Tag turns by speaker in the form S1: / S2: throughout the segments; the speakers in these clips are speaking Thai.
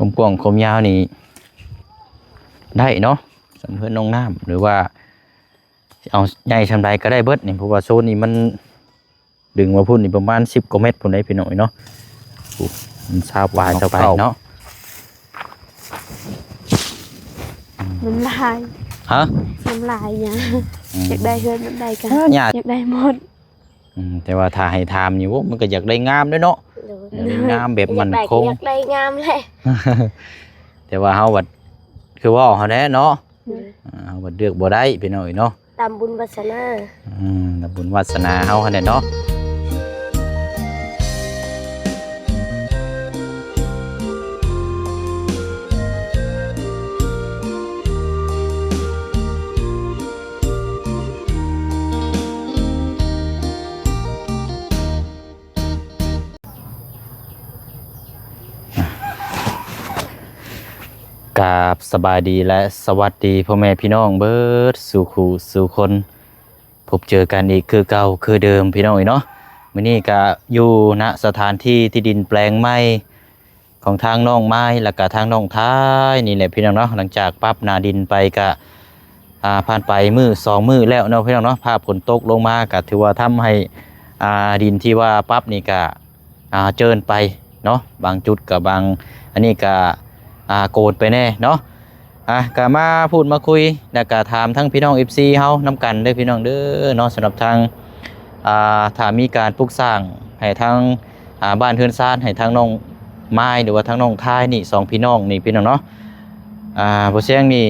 S1: ความกว้างความยาวนี่ได้เนาะสำเพื่อนน้องน้ำหรือว่าเอาใหญ่ชำใดก็ได้เบิดนี่เพราะว่าโซนนี้มันดึงมาพุ่นนี่ประมาณ10 กว่าเมตรพุ่นได้พี่น้อยเนาะมันชาววายชาวไปเนาะ
S2: น้ำลาย
S1: ฮะ
S2: น้ำลายเนี่ยอยากได้เฮือนน้ำได้กันอยากได้หมด
S1: แต่ว่าถ้าให้ทำนี่มันก็อยากได้งามด้วยเนาะงามแบบมันคง
S2: อยากได้งามเลย
S1: แต่ว่าเฮาวัดคือว่าเฮาแน่เนาะเฮาวัดเลือกบ่ได้พี่น้อยเนาะ
S2: ตามบุญวาสนา
S1: ตามบุญวาสนาเฮาหั่นแหละเนาะกราบสบายดีและสวัสดีพ่อแม่พี่น้องเบิดสู่คู่สู่คนพบเจอกันอีกคือเก่าคือเดิมพี่น้องเนาะมื้อนี้ก็อยู่ณสถานที่ที่ดินแปลงใหม่ของทางน้องไม้แล้วก็ทางน้องท้ายนี่แหละพี่น้องเนาะหลังจากปรับหน้าดินไปก็ผ่านไปมื้อ2มื้อแล้วเนาะพี่น้องเนาะภาพฝนตกลงมาก็ถือว่าทำให้ดินที่ว่าปรับนี่ก็เจินไปเนาะบางจุดกับบางอันนี้ก็โกรธไปแน่เนาะก็มาพูดมาคุยแล้วก็ถามทั้งพี่น้อง FC เฮานำกันเด้อพี่น้องเด้อเนาะสำหรับทางถ้ามีการปลูกสร้างให้ทางบ้านเฮือนซ่านให้ทางน้องไม้หรือว่าทางน้องท้ายนี่2พี่น้องนี่พี่น้องเนาะบ่เสียงนี่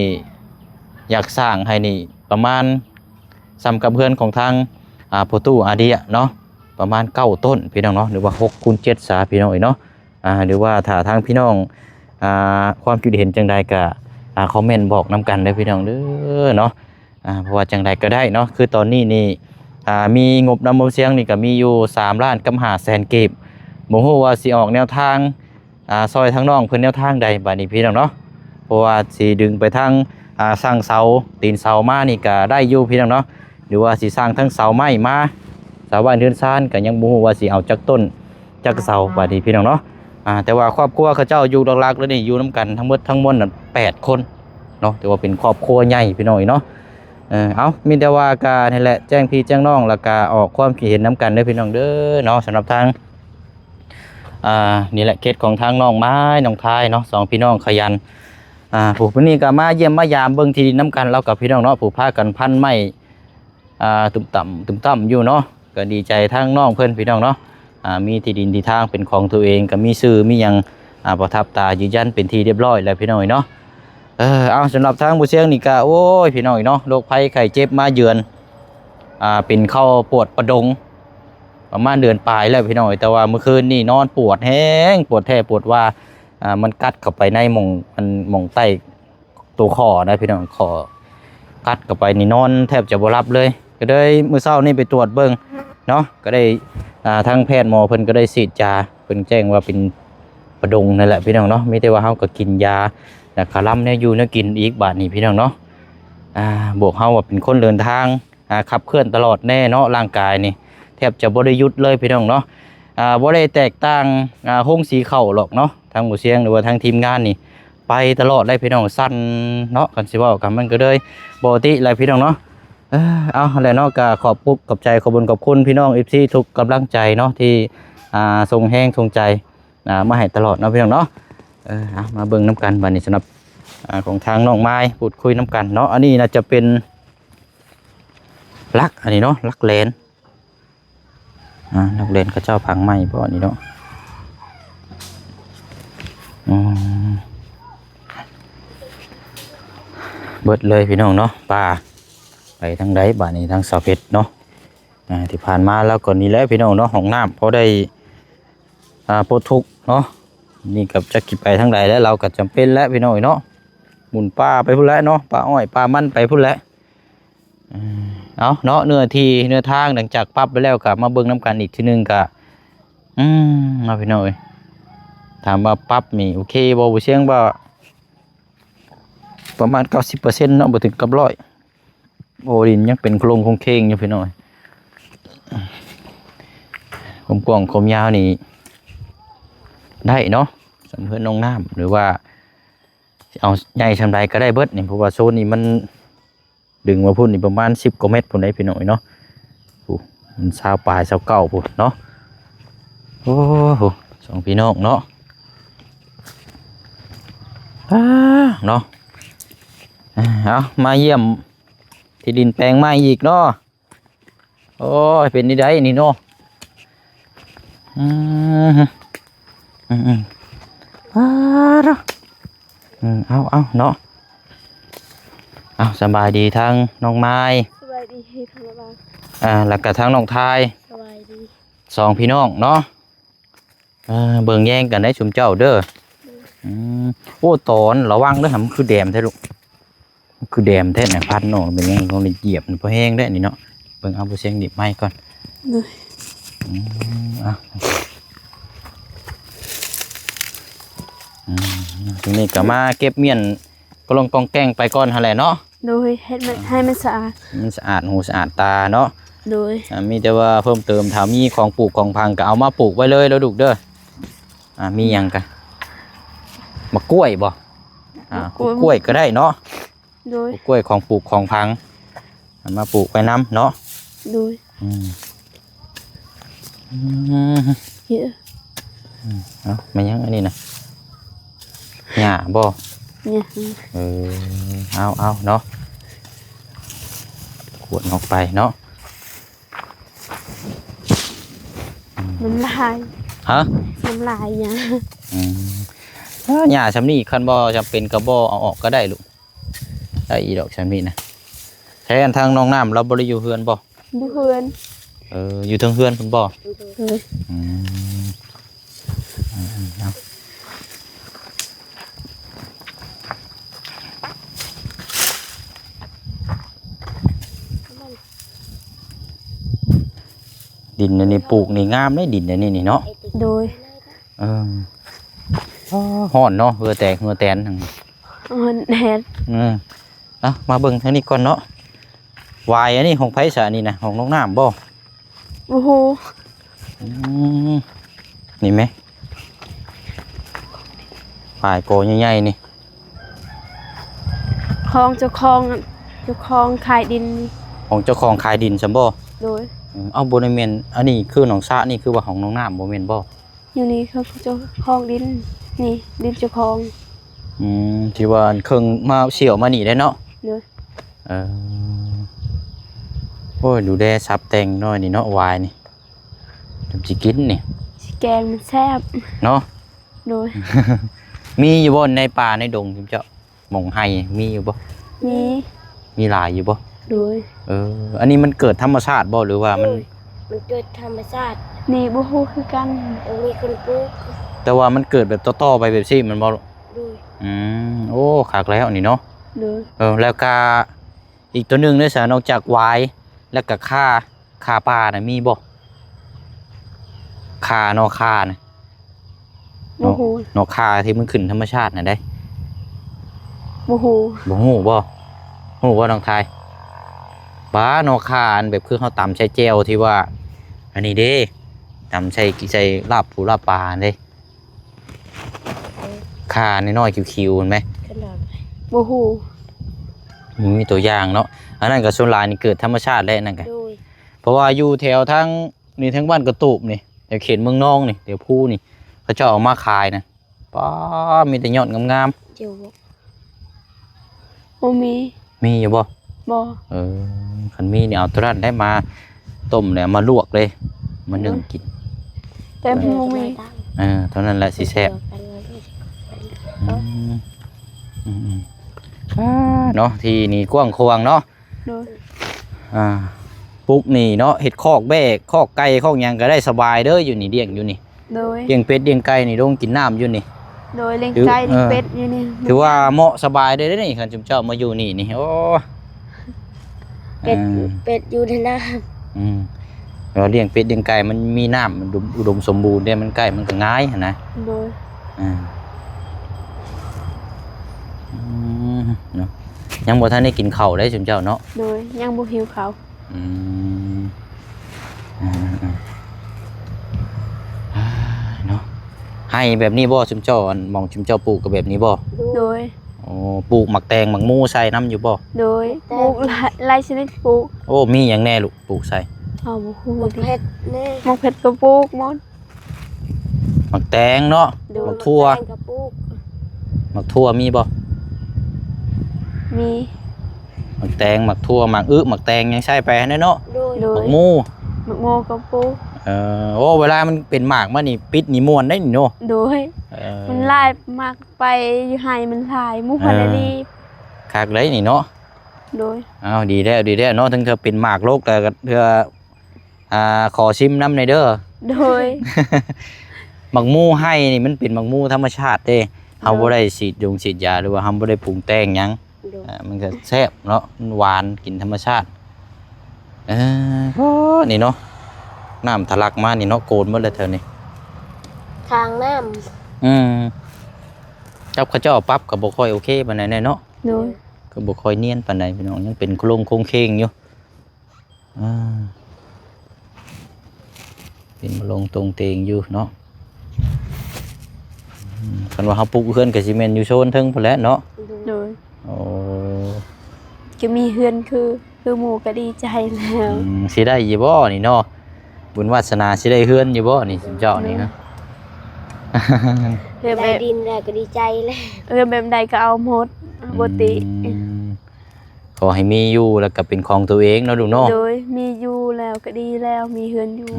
S1: อยากสร้างให้นี่ประมาณซ้ำกับเพื่อนของทางพ่อตู้อาเดียเนาะประมาณ9 ต้นพี่น้องเนาะหรือว่า6 คูณ 7ซาพี่น้องเนาะหรือว่าถ้าทางพี่น้องความคิดเห็นจังใดก็คอมเมนต์บอกนำกันได้พี่น้องเด้อเนาะเพราะว่าจังใดก็ได้เนาะคือตอนนี้นี่มีงบนำเสียงนี่ก็มีอยู่3 ล้านกับ5 แสนกีบบ่ฮู้ว่าสิออกแนวทางซอยทางน้องเพิ่นแนวทางใดบัดนี้พี่น้องเนาะเพราะว่าสิดึงไปทางสร้างเสาตีนเสามานี่ก็ได้อยู่พี่น้องเนาะหรือว่าสิสร้างทั้งเสาไม้มาเสาบ้านเรือนซ่านก็ยังบ่ฮู้ว่าสิเอาจักต้นจักเสาบัดนี้พี่น้องเนาะแต่ว่าครอบครัวเขาเจ้าอยู่หลักๆแล้วนี่อยู่น้ำกันทั้งหมดทั้งมวล8 คนเนาะแต่ว่าเป็นครอบครัวใหญ่พี่น้อยเนาะเอามีแต่ว่าการนี่แหละแจ้งพี่แจ้งน้องแล้วก็ออกความคิดเห็นน้ำกันเด้อพี่น้องเด้อเนาะสำหรับทางนี่แหละเคสของทางน้องไม้น้องทายเนาะ2 พี่น้องขยันผู้คนนี้ก็มาเยี่ยมมายามเบิ่งที่ดินน้ำกันแล้วกับพี่น้องเนาะผู้พากันพันไม้ตุ่มต่ำอยู่เนาะก็ดีใจทางน้องเพื่อนพี่น้องเนาะมีที่ดินที่ทางเป็นของตัวเองก็มีชื่อมียังประทับตายืนยันเป็นที่เรียบร้อยแล้วพี่น้อยเนาะเอาสำหรับทางผู้เชี่ยวนี่ก็โอ้ยพี่น้อยเนาะโรคภัยไข้เจ็บมาเยือนเป็นเข้าปวดประดงประมาณเดือนปลายแล้วพี่น้อยแต่ว่าเมื่อคืนนี่นอนปวดแห้งปวดแท้ปวดว่ามันกัดเข้าไปในหม่องใต้ตัวคอนะพี่น้องคอกัดเข้าไปนี่นอนแทบจะบ่หลับเลยก็เลยมื้อเช้านี่ไปตรวจเบิ่งเนาะก็ได้ทางแพทย์หมอเพิ่นก็ได้ฉีดยาเพิ่นแจ้งว่าเป็นประดงนั่นแหละพี่น้องเนาะไม่ได้ว่าเฮาก็กินยาแต่คาร่ำเนี่ยอยู่เนี่ยกินอีกบาดนี้พี่น้องเนาะบวกเฮาว่าเป็นคนเดินทางขับเคลื่อนตลอดแน่เนาะร่างกายนี่แทบจะบ่ได้หยุดเลยพี่น้องเนาะบ่ได้แตกต่างห้องสีเข่าหรอกเนาะทางหมู่เสียงหรือว่าทางทีมงานนี่ไปตลอดเลยพี่น้องสั้นเนาะกันสิเว้ากันมันก็เลยปกติเลยพี่น้องเนาะเอาอะไรเนาะก็ขอบปุ๊บขอบใจขอบคุญขอบคุณพี่น้องFCทุกกำลังใจเนาะที่ทรงแห้งทรงใจมาให้ตลอดเนาะพี่น้องเนาะเอามาเบิ่งน้ำกันวันนี้สำหรับของทางน้องไม้พูดคุยน้ำกันเนาะอันนี้น่าจะเป็นลักอันนี้เนาะลักเลนลักเลนเขาเจ้าพังไม้บ่อันนี้เนาะเบิดเลยพี่น้องเนาะป่าไปทางใดบ้านนี้ทางสาวเพชรเนาะที่ผ่านมาแล้วก่อนนี้แล้วพี่น้องเนาะห้องน้ำพอได้ปลดทุกเนาะนี่กับจะกินไปทางใดแล้วเราก็จำเป็นแล้วพี่น้องเนาะหมุนป้าไปพุ่นแล้วเนาะป้าอ้อยป้ามันไปพุ่นแล้วเอาเนาะเนื้อทางหลังจากปั๊บไปแล้วกับมาเบิ่งน้ำกันอีกทีนึงกับมาพี่น้องถามว่าปั๊บมีโอเคบ่เสียงบ่ประมาณ 90% เนาะบ่ถึงกับ100โอ้ดินยังเป็นโครงเคงอยู่พี่น้อยความกว้างความยาวนี่ได้เนาะส เพื่อนน้องน้ำหรือว่าเอาใหญ่ชำไรก็ได้เบิดนี่เพราะว่าโซนนี้มันดึงมาพุ่นนี่ประมาณ10 กว่าเมตรพุ่นได้พี่น้อยเนาะโอ้มันชาวปลายชาวเก่าพุ่นเนาะโอ้โหสองพี่น้องเนาะเนาะเอามาเยี่ยมที่ดินแปลงไม้อีกเนาะโอ้ยเป็นนี่ได้นี่เนาะเอาเนาะเอาสบายดีทางน้องไม้
S2: สบายดีทางบ้าน
S1: แล้วก็ทางน้องทาย
S2: สบายดี
S1: สองพี่น้องเนาะเบิ่งแย่งกันได้ชุมเจ้าเด้อโอ้ตอนระวังเด้อมันคือแดมแท้ลูกคือแดมแท้เนี่ยพันเนาะเป็นยังต้องเหยียบพอแห้งได้นี่เนาะเบิ่งเอาไปเสียงดิบไม้ก่อนทีนี้ก็มาเก็บเมียนก็ลงกองแกงไปก่อนหั่นแหละเนาะ
S2: โดยให้มันสะอาด
S1: มันสะอาดหูสะอาดตาเนาะ
S2: โดย
S1: มีแต่ว่าเพิ่มเติมถ้ามีของปลูกของพังก็เอามาปลูกไว้เลยแล้วดุเด้อมีหยังกันมะกล้วยบ่กล้วยก็ได้เนาะ
S2: โดย
S1: กล้วยของปลูกของพังมาปลูกไว้น้ำเนาะ
S2: โดยเยอะ
S1: ไม่ยังอันนี้นะหญ้าบ่
S2: เนี่ย
S1: เอาเนาะขวดออกไปเนาะ
S2: น้ำลาย
S1: ฮะ
S2: น้ำลายเนี่ย
S1: หญ้าชำนี่คันบ่จำเป็นกระบ่เอาออกก็ได้ลูกได้อีดอกชำนี่นะใช้กันทางน้องน้ำเราบริอยู่เฮือนบ่
S2: อยู่เฮือน
S1: อยู่ทางเฮือนคุณบ่ดินนี่ปลูกนี่งามเลยดินนี่เนาะ
S2: โดย
S1: ห่อนเนาะเหือแตกเหือแตน
S2: ห่อนแดด
S1: มาเบิ่งทางนี้ก่อนเนาะวายอันนี้ของไผ่สานี่นะของน้องน้ำบ่
S2: โอ้โห
S1: นี่ไหมวายโกใหญ่ๆนี่
S2: คลองเจ้าคลองขายดิน
S1: ของเจ้าของขายดินซัมบ่
S2: โดย
S1: เอาโบนเมนอันนี้คือหนองสะนี่คือว่าของน้องน้ำโบเมนบ่
S2: อยู่นี่เขาเจ้าคลองดินนี่ดินเจ้าคลอง
S1: ที่ว่าเครื่องมาเสี่ยวมานี่ได้เนาะ
S2: เนาะ
S1: โอ้ยดูแลซับแตงน้อยนี่เนาะวายนี่ทำสิกินนี่
S2: แกงมันแซ่บ
S1: เนาะ
S2: โดย
S1: มีอยู่บ่ในป่าในดงจิมเจ้าหม่องไห้มีอยู่บ่มีหลายอยู่บ่
S2: โดย
S1: อันนี้มันเกิดธรรมชาติบ่หรือว่ามัน
S3: เกิดธรรมชาติ
S2: นี่บ่ฮู้คือกัน
S3: มีคนปลูก
S1: แต่ว่ามันเกิดแบบต่อๆไปแบบซี่มันบ่โอ้คักแล้วนี่เนาะแล้วก็อีกตัวนึงเนี่ยสานอกจากวายแล้วก็ค่าปลาน่ะมีบ่ค่านอกค่าน่ะนอกค่าที่มันขึ้นธรรมชาติน่ะได้
S2: บ่ฮู้
S1: บ่ฮู้บ่น้องทายปลานอกค่าอันแบบคือเฮาตำใช้แจ่วที่ว่าอันนี้เด้ตำใช้ลาบปูลาบปลาเด้ค่าน้อยๆคิวๆเห็นมั้ย
S2: บ่ฮู้
S1: มีตัวอย่างเนาะอันนั้นก็ส่วนหลายนี่เกิดธรรมชาติแล้วนั่นก็เพราะว่าอยู่แถวทั้งนี่ทั้งบ้านกระตูบนี่แถวเขตเมืองนองนี่แถวภูนี่เขาจะเอามาขายนะป้ามีแต่ยอดงาม
S2: ๆเจียวบ่
S1: มีอยู่บ่คันมีนี่เอาตัวนั้นได้มาต้มแล้วมาลวกเลยมานึ่งกิน
S2: แต่บ่มี
S1: เท่านั้นแหละสิแซ่บเนาะที่นี่กว้างควางเนาะปลูกนี่เนาะเห็ดคอกแบกคอกไก่คอกยังก็ได้สบายเด้ออยู่นี่เลี้ยงอยู่นี่เลี้ยงเป็ดเลี้ยงไก่นี่ลงกินน้ำอยู่นี่
S2: โดยเลี้ยงไก่เลี้ยงเป็ดอยู่นี่
S1: ถือว่าเหมาะสบายได้นี่คันจุ่มเจ้ามาอยู่นี่โอ้
S3: เป็ดอยู่ในน้
S1: ำเราเลี้ยงเป็ดเลี้ยงไก่มันมีน้ำมันอุดมสมบูรณ์เนี่ยมันไก่มันก็ง่ายนะ
S2: โดย
S1: เนาะยังบ่ทันได้กินข้าวได้จุ่มเจ้าเนาะ
S2: โดยยังบ่หิวข้าว
S1: เนาะ ให้แบบนี้บ่ชุมเจ้าอันหมองชุมเจ้าปลูกก็แบบนี้บ่
S2: โดย
S1: โอ้ปลูกหมักแตงหมักมูใส่น้ำอยู่บ่
S2: โดยปลูกหลายชนิดปลูก
S1: โอ้มีหยังแน่ลูกปลูกใส่
S2: เอาบ่ฮู้
S3: หมก
S2: ดิ
S3: เผ็ดแน่
S2: หมกเผ็ดก็ปลูกหมด
S1: หมักแตงเนาะ
S3: ดู
S1: หมักทั่ว
S3: แตงกับปุก
S1: หมักทั่วมีบ่
S2: มี
S1: หมักแตงหมักทั่วหมักหมักแตงยังใช้ไปแน่เนาะ
S3: โดย
S2: โด
S1: หมั
S2: ย
S1: กมู
S2: หมกโมก็ปลูก
S1: โอ้เวลามันเป็นหมากมานี่ปิดนี่ม่วนได้นี่เนาะ
S2: โดยมันลายมากไปอยู่ให้มันลายหมู่พันธุ์ดี
S1: คักเลยนี่เนาะ
S2: โดย
S1: อ้าวดีแล้วเนาะถึงเธอเป็นหมากโลกแต่ก็เธอขอชิมน้ำในอยเด้อ
S2: โดย
S1: หมักมูให้นี่มันเป็นหมักมูธรรมชาติเด้เฮาบ่ได้ฉีดยาหรือว่าเฮาบ่ได้ปรุงแต่งหยัง
S3: โดย
S1: มันก็แซ่บเนาะมันหวานกินธรรมชาตินี่เนาะน้ำทะลักมานี่เนาะโกนหมดเลยเธอนี่
S3: ทางน้
S1: จับเขาเจ้าปั๊บก็บ่ค่อยโอเคปานใดแน่เนาะ
S2: โดย
S1: ก็บ่ค่อยเนียนปานใดพี่น้องยังเป็นโครงโคงเคงอยู่เป็นมาลงตรงเตงอยู่เนาะคันว่าเฮาปลูกเฮือนก็สิแม่นอยู่โซนเทิงพุ่นแหละเนาะ
S3: ำโดย
S2: โดย
S1: โอ้
S2: ก็มีเฮือนคือหมู่ก็ดีใจแล้ว
S1: สิได้อยู่บ่นี่เนาะบุญวาสนาสิได้เฮือนอยู่บ่นี่สิเจ้านี่นะ
S2: เฮือนแบ
S3: ได้
S2: บ
S3: ดินแล้วก็ดีใจเลย
S2: เฮือนแบบใดก็เอาหมดบ่ติ
S1: ขอให้มีอยู่แล้วก็เป็นของตัวเองเนาะลูกเนาะ
S2: โดยมีอยู่แล้วก็ดีแล้วมีเฮือนอยู่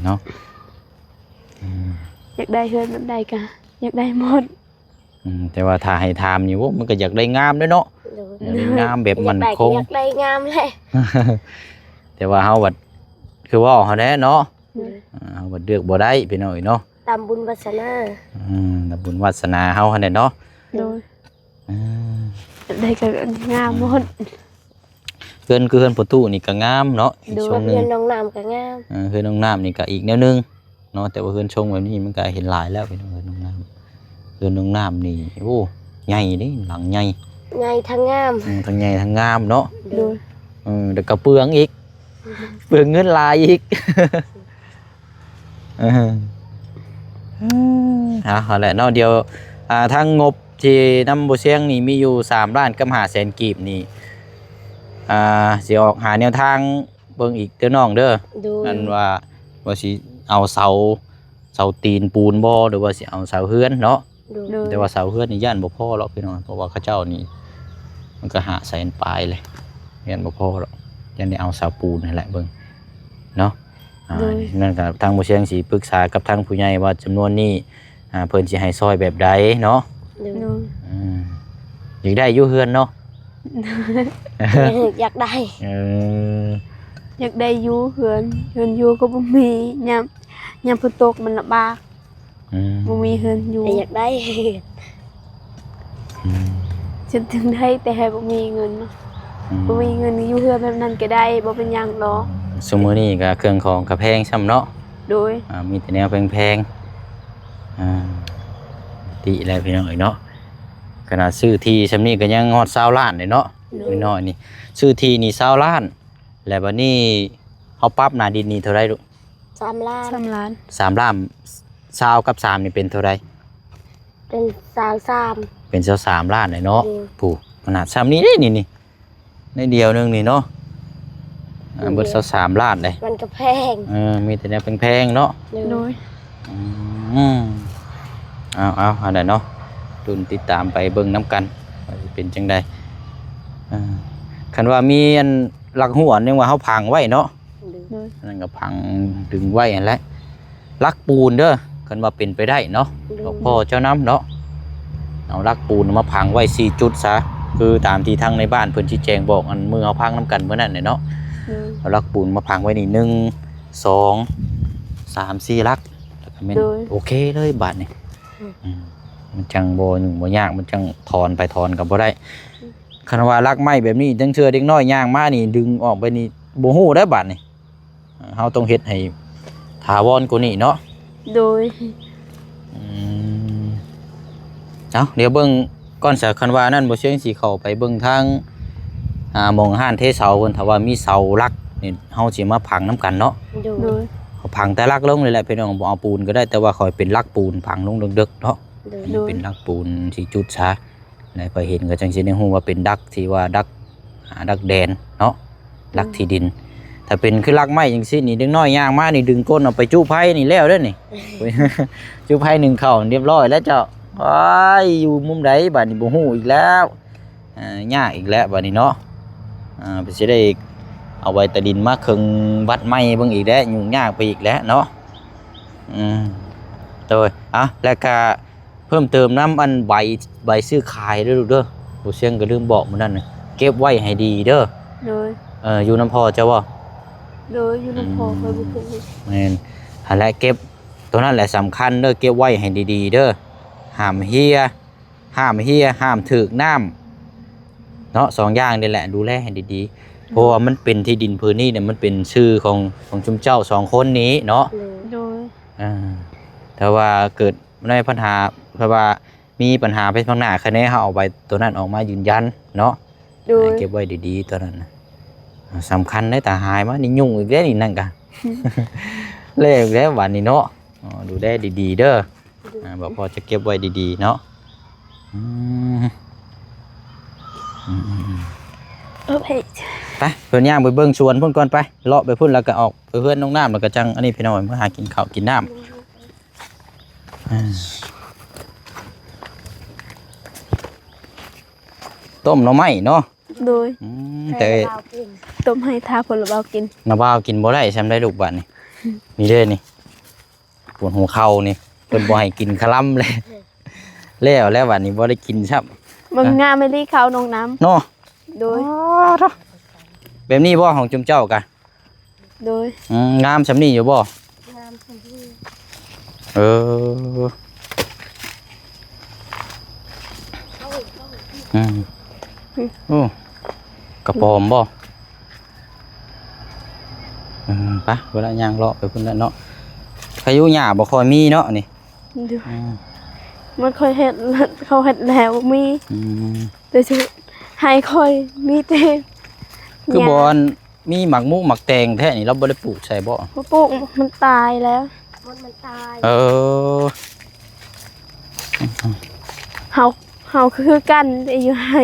S1: เนาะ
S2: อยากได้เฮือนแบบใดก็อยากได้หมด
S1: แต่ว่าถ้าให้ทำอยู่มันก็อยากได้งามด้วยเนาะ
S3: โดย
S1: อยากได้งามแบบมันคง
S3: อยากได้งามเลย
S1: แต่ว่าเฮาบัดคือว่าเฮาแน่เนาะ
S3: โดย
S1: เฮาบัดเลือกบ่ได้พี่น้อยเนาะ
S3: ตามบุญวาสนา
S1: แต่บุญวาสนาเฮาหั่นแหละเนาะ
S2: โดยอยากได้ก็งามหมด
S1: เฮือนคือเฮือนประตูนี่ก็งามเนาะอีก
S2: ดู
S1: ช่วงหนึ
S3: เพื่
S1: ง
S3: อนน้องน้ำก็งาม
S1: เฮือนน้องน้ำนี่ก็อีกแนวหนึงเนาะแต่ว่าเฮือนชงแบบนี้มันก็เห็นหลายแล้วพี่น้องเฮือนน้องน้ำเฮือนน้องน้ำนี่โอ้ใหญ่เด้หลังใหญ่
S3: ไงทั้งงาม
S1: ทั้งใหญ่ทั้งงามเนาะ
S2: โดย
S1: เดี๋ยวก็เปลืองอีกเปลืองเงินหลายอีกเอาแหละเนาะเดียวทางงบที่นำบ่เสียงนี่มีอยู่3 ล้านกับ5 แสนกีบนี่สิออกหาแนวทางเบิ่งอีกเด้อน้องเด้อ
S3: โดย
S1: นั่นว่าสิเอาเสาตีนปูนบ่หรือว่าสิเอาเสาเฮือนเนาะ
S3: โดย
S2: โดย
S1: แต่ว่าเสาเฮือนนี่ย่านบ่พอหรอกพี่น้องเพราะว่าเขาเจ้านี่มันก็5 แสนปลายเลยย่านบ่พอหรอกย่านได้เอาเสาปูนนั่นแหละเบิ่งเนาะนั่นก็ทางบ่เชียงสิปรึกษากับทางผู้ใหญ่ว่าจำนวนนี้เพิ่นสิให้ซอยแบบใดเนาะ
S3: โดย
S2: โดย
S1: อยากได้อยู่เฮือนเนาะ
S3: อยากได้
S2: อยากได้อยู่เฮือนอยู่ก็บ่มียามฝนตกมันลำบากบ่มีเฮือนอยู่
S3: แต่อยากได้
S2: ฉันถึงได้แต่ให้บ่มีเงินเนาะบ่มีเงินอยู่เฮือนแบบนั้นก็ได้บ่เป็นหยังหรอก
S1: สมมื้อนี้ก็เครื่องของก็แพงซ้ำเนาะ
S2: โดย
S1: มีแต่แนวแพงๆติแล้วพี่น้องเอ้ยเนาะขนาดซื้อที่ซำนี้ก็ยังฮอด20 ล้านเลยเนาะน้อยๆนี่ซื้อที่นี่20 ล้านแล้วบัดนี้เฮาปรับหน้าดินนี่เท่าไรลูก
S3: 3 ล้าน
S2: 3 ล้าน
S1: 3 ล้าน20กับ3นี่เป็นเท่าไร
S3: เป็น3
S1: เป็น23 ล้านเลยเนาะ
S3: อืม
S1: ผู้ขนาดซ้ำนี้เด้นี่ในเดียวหนึงนี่เนาะเบิด23 ล้านเลย
S3: มันก็แพง
S1: มีแต่แนวแพงๆเนาะ
S2: โดย
S1: เอาอันนั้นเนาะดุนติดตามไปเบิ่งน้ำกันว่าสิเป็นจังใดคันว่ามีอันหลักหัวนี่ว่าเฮาพังไว้เนาะ
S2: โดย
S1: อันนั้นก็พังดึงไว้อันแหละลักปูนเด้อคันว่าเป็นไปได้เนาะหลวงพ่อเจ้าน้ำเนาะเอาลักปูนมาพังไว้4 จุดซะคือตามที่ทางในบ้านเพิ่นชี้แจงบอกอันมือเฮาพังน้ำกันเมื่อนั้นเนาะ
S2: โดย
S1: เอาลักปูนมาพังไว้นี่1 2 3 4ลักแล้วก็แม่นโอเคเลยบาดนี่มันจังบ่ยุ่งบ่ยากมันจังถอนไปถอนก็บ่ได้คันว่าลักไม้แบบนี้จังเทื่อเด็กน้อยย่างมานี่ดึงออกไปนี่บ่ฮู้ได้บาดนี่เฮาต้องเฮ็ดให้ถาวรกว่านี้เนาะ
S2: โดย
S1: เอาเดี๋ยวเบิ่งก่อนซะคันว่านั่นบ่เชิงสิเข้าไปเบิ่งทางหม่องห้านเทเสาเพิ่นถ้าว่ามีเสาลักนี่เฮาสิมาพังนํกันเนาะ
S3: โด
S2: โด
S3: ย
S2: ย
S1: เฮา ก็พังแต่ลักลงเลยแหละพี่น้องบ่เอาปูนก็ได้แต่ว่าคอยเป็นลักปูนพังลงดึกๆเนาะ
S3: โดย
S1: เป็นลักปูนที่จุดซะแล้วพอเห็นก็จังสิได้ฮู้ว่าเป็นดักที่ว่าดักดักแดนเนาะดักที่ดิน ถ้าเป็นคือลักไม้จังซี่นี่เด็กน้อยย่างมานี่ดึงก้นเอาไปจู้ไผนี่แล้วเด้อนี่ จู้ไผหนึ่งเข้าเรียบร้อยแล้วเจ้าอ้ายอยู่มุมใดบัดนี้บ่ฮู้อีกแล้วยากอีกแล้วบัดนี้เนาะไปสิได้เอาไว้ตะดินมาครึ่งวัดไม้เบิ่งอีกแล้วยุ่งยากไปอีกแล้วเนาะโดยแล้วก็เพิ่มเติมน้ำอันใบซื้อขายเด้อลูกเด้อบ่เสียงก็ลืมบอกมื้อนั้นน่ะเก็บไว้ให้ดีเด้อ
S2: โดย
S1: อยู่น้ำพ่อเจ้าบ่
S2: โดยอยู่นำพอเคยบ่เคย
S1: แม่นหั่นแหละเก็บตัวนั้นแหละสำคัญเด้อเก็บไว้ให้ดีๆเด้อห้ามเหี่ยห้ามถึกน้ำเนาะสองอย่างนี่แหละดูแลให้ดีๆเพราะว่ามันเป็นที่ดินพื้นนี่เนี่ยมันเป็นชื่อของชุมเจ้าสองคนนี้เนาะ
S2: โดย
S1: แต่ว่าเกิดในปัญหาเพราะว่ามีปัญหาไปข้างหน้าคะแนนเขาเอาใบตัวนั้นออกมายืนยันเนาะ
S2: โดย
S1: เก็บไว้ดีๆตัวนั้นน่ะสำคัญได้แต่หายมานี่ยุ่งอีกแล้วนี่นั่นกัน เล่อีกแล้ววันนี้เนาะดูได้ดีๆเด้อบอกพอจะเก็บไว้ดีๆเนาะ
S2: เฮ้ย
S1: ไปเพื่อนย่างไปเบิ้งชวนพุ่นก่อนไปเลาะไปพุ่นแล้วก็ออกไปเพื่อนน้องน้ำแล้วก็จังอันนี้พี่น้อยเมื่อหากินข้าวกินน้ำต้มหน่อไม้เนาะ
S2: โดย
S1: แต่
S2: ต้มให้ทาผลบ่าวกิน
S1: น้าบ่าวกินบ่ได้แซมได้ลูกบัดนี่มีเด้อนี่ปวดหัวเข่านี่เพิ่นบ่ให้กินคลำเลยแล้วบัดนี้บ่ได้กินซับ
S2: มึงงามไม่รีเขานองน้
S1: เนาะ
S2: ำโดย
S1: แบบนี้บ่ของจุมเจ้ากะ
S2: โดย
S1: งามซำนี้อยู่บ่
S3: งามสันที
S1: เออโอ้กระปอมบ่ไปเวลาย่างเลาะไปพุ่นแล้วเนาะพายุหญ้าบ่ค่อยมีเนาะนี่
S2: โดยมันค่อยเห็ดเขาเห็ดแล้วมีแต่สุดให้ค่อยมีแต่
S1: คือบอนมีหมักมุกหมักแตงแท้นี่เราบ่ได้ปลูกใส่บ่
S2: มะปลูกมันตายแล้ว
S3: มันตาย
S1: เออ
S2: เฮาคือกันแต่อยู่ให้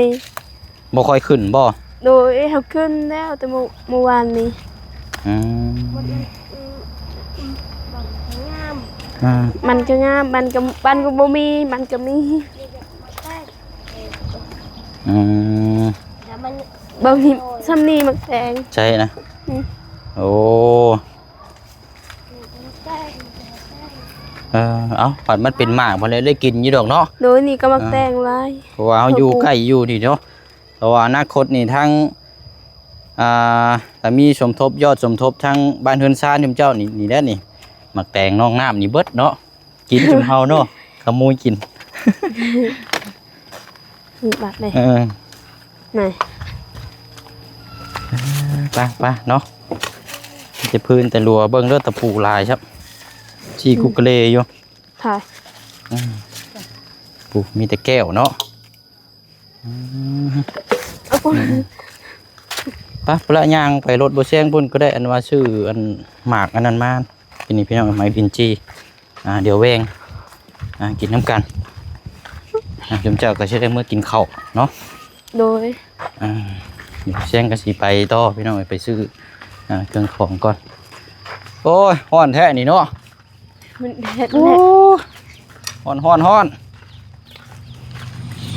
S1: บ่ค่อยขึ้นบ่
S2: โดยเฮาขึ้นแล้วแต่เมื่อวานนี้
S3: งาม
S2: มันก็งามมันก็บ่มีมันก็มี
S3: แล้วมัน
S2: บางทีซ้ำนี่มักแตง
S1: ใช่นะโอ้เอาปัดมันเป็นหมากพอเลยได้กินอยู่ดอกเนาะ
S2: โดยนี่ก็มักแตงหลาย
S1: เพราะว่าเฮาอยู่ใกล้อยู่นี่เนาะเพราะว่าอนาคตนี่ทั้งถ้ามีสมทบยอดสมทบทั้งบ้านเฮือนซ่านเจ้านี่แหละนี่หมักแตงน้องน้ำนี่เบิดเนาะกินจนเฮาเนาะขโมยกิน
S2: นี่บาดเลยไหน
S1: ไปเนาะจะพื้นแต่รัวเบิ่งเด้อตะปูลายครับชีกุกเลอยู่
S2: ถ่าย
S1: ปูมีแต่แก้วเนาะไปละย่างไปรถบ่แซงพุ่นก็ได้อันว่าชื่ออันหมากอันนั้นมาทีนี้พี่น้องไม้พินจีเดี๋ยวแวงกินน้ำกันจมเจ้าก็จะได้เมื่อกินข้าวเนาะ
S2: โดย
S1: เดี๋ยวแซงก็สิไปต่อพี่น้องไปซื้อเครื่องของก่อนโอ้ยฮ้อนแท้นี่เนาะ
S2: มันเฮ็ด
S1: โอ้
S2: แหละ
S1: ฮ้อน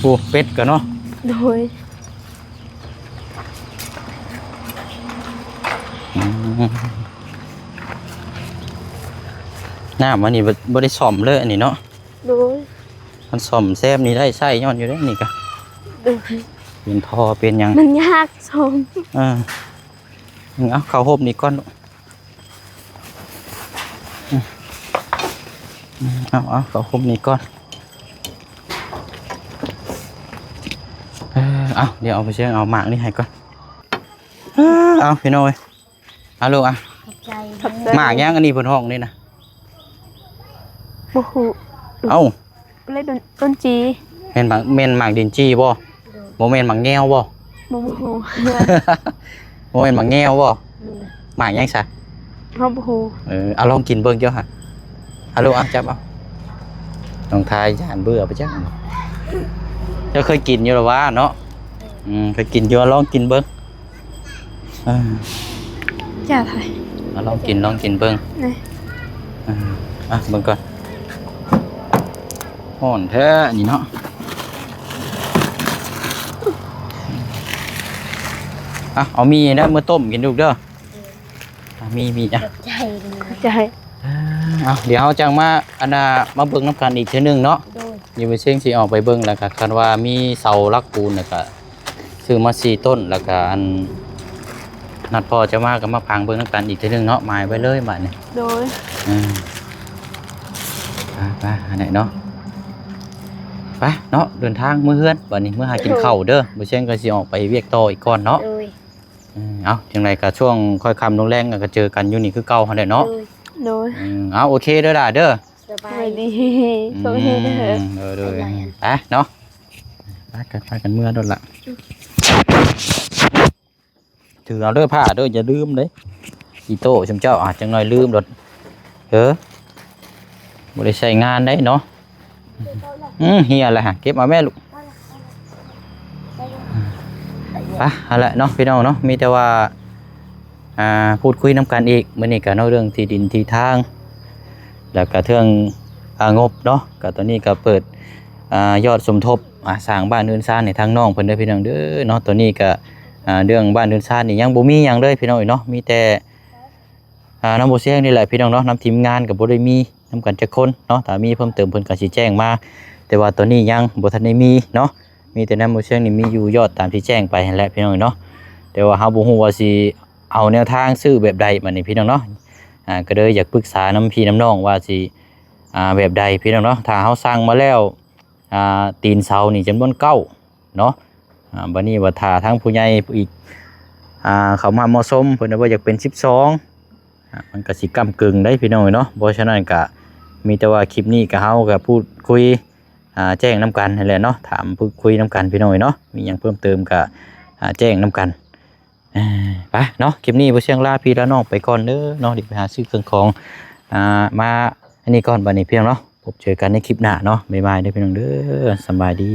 S1: โอ้เป็ดกันเนาะ
S2: โดย
S1: น้ำมันนี่บ่ได้ซ่อมเลยอันนี้เนาะ
S2: โดย
S1: มันซ่อมแซมนี่ได้ใช้ย้อนอยู่ได้นี่ก็
S2: โดย
S1: เป็นท่อเป็นหยัง
S2: มันยากชม
S1: เอาเข้าหบนี่ก่อนเอาเข้าหบนี่ก่อนเดี๋ยวเอาไปเชื่อเอาหมากนี่ให้ก่อนเอาพี่น้อยเอาลูก
S3: ใจ
S1: หมากย่างอันนี้บนห้องนี่นะ
S2: โอ้โห
S1: เอา
S2: เล่นต้นจี
S1: เมนหมากดินจี้บ่โมเมนหมากแง่วบ่
S2: โมโห
S1: โมเมนหมากแง่วบ่หมากย่างซะ
S2: เฮาบ่ฮู้
S1: เอาลองกินเบิ่งเจ้าฮะเอาลูกเอาจับเอาน้องทายย่านเบื่อไปจังเจ้าเคยกินอยู่หรอวะเนาะเคยกินอยู่ลองกินเบิ่ง
S2: จ้าไทย
S1: ลองกินเบิ่ง
S2: นี่
S1: เบิ่งก่อนฮ้อนแท้นี่เนาะเอามีนะมื้อต้มกินลูกเด้อมีอ่ะ
S3: ใจเลย
S2: ใจ
S1: เดี๋ยวเราจังมาอันน่ะมาเบิ่งน้ำกันอีกเทื่อนึงเนาะ
S3: โดย
S1: อยู่ไปเชียงสิออกไปเบิ่งแล้วก็คันว่ามีเสาลักปูนแล้วก็ซื้อมา4ต้นแล้วก็อันนัดพ่อจะมาก็มาพังเบิ่งน้ำกันอีกเทื่อนึงเนาะหมายไว้เลยบัดนี้
S2: โดย
S1: ไปอันไหนเนาะไปเนาะเดินทางมื้อเฮือนบัดนี้มื้อหากินข้าวเด้อบ่เชียงก็สิออกไปเวียกต่ออีกก่อนเนาะ
S3: โดย
S1: เอาจังไดก็ช่วงค่อยค่ำลงแรงก็เจอกันอยู่นี่คือเก่าหั่นแหละเนาะ
S2: โดย
S1: เอาโอเคเด้อล่ะเด้อ
S3: สบา
S2: ไป
S3: ย
S2: ดีโชคดีเด้อ
S1: เด้อไปเนาะไปกันเมื่อโดนละถือเอาเด้อผ้าเด้ออย่าลืมเด้อีโต้ชมเจ้าอาจจังหน่อยลืมโดดบ่ได้ใช้งานได้เนาะเฮียอะไรฮะเก็บมาแม่ลูกไปเอาละเนาะพี่น้องเนาะมีแต่ว่าพูดคุยน้ำกันอีกมื้อนี้ก็เนาะเรื่องที่ดินที่ทางแล้วก็เรื่องงบเนาะก็ตอนนี้ก็เปิดยอดสมทบสร้างบ้านเรือนซ่านในทางน้องเพิ่นเด้อพี่น้องเด้อเนาะตอนนี้ก็เรื่องบ้านเรือนซ่านนี่ยังบ่มีหยังเลยพี่น้องเนาะมีแต่น้ำบ่เสียงนี่แหละพี่น้องเนาะนำทีมงานก็บ่ได้มีนำกันจักคนเนาะถ้ามีเพิ่มเติมเพิ่นก็สิแจ้งมาแต่ว่าตอนนี้ยังบ่ทันได้มีเนาะมีแต่น้ำบ่เสียงนี่มีอยู่ยอดตามที่แจ้งไปนั่นแหละพี่น้องเนาะแต่ว่าเฮาบ่ฮู้ว่าสิเอาแนวทางซื้อแบบใดบัดนี้พี่น้องเนาะก็เลยอยากปรึกษาน้ำพี่น้ำน้องว่าสิแบบใดพี่น้องเนาะถ้าเฮาสั่งมาแล้วตีนเสานี่จำนวน9เนาะบัดนี้ว่าถ้าทางผู้ใหญ่อีกเขามาเหมาะสมเพิ่นว่าอยากเป็น12มันก็สิก้ำกึ่งได้พี่น้องเนาะเพราะฉะนั้นก็มีแต่ว่าคลิปนี้ก็เฮาก็พูดคุยแจ้งนํกันนั่นแหละเนาะถามพูดคุยนํกันพี่น้องเนาะมีหยังเพิ่มเติมก็แจ้งนํกันไปเนาะคลิปนี้บ่เชียงลาพี่ละน้องไปก่อนเด้อเนาะเดี๋ยวไปหาซื้อเครื่องของมาอันนี้ก่อนบัดนี้เพียงเนาะพบเจอกันในคลิปหน้าเนาะบ๊ายบายเด้อพี่น้องเด้อสบายดี